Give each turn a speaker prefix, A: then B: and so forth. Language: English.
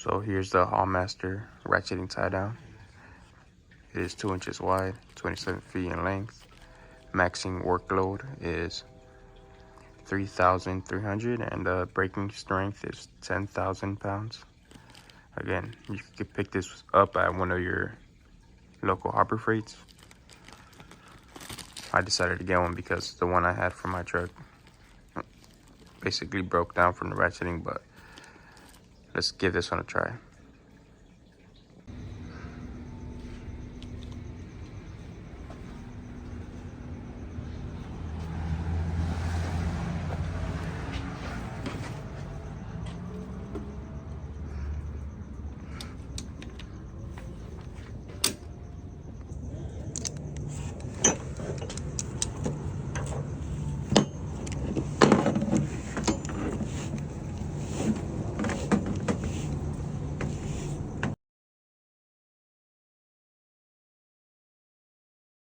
A: So here's the Hallmaster Ratcheting Tie Down. It is 2 inches wide, 27 feet in length. Maxing workload is 3,300 and the breaking strength is 10,000 pounds. Again, you could pick this up at one of your local Harbor Freights. I decided to get one because the one I had for my truck basically broke down from the ratcheting, but let's give this one a try.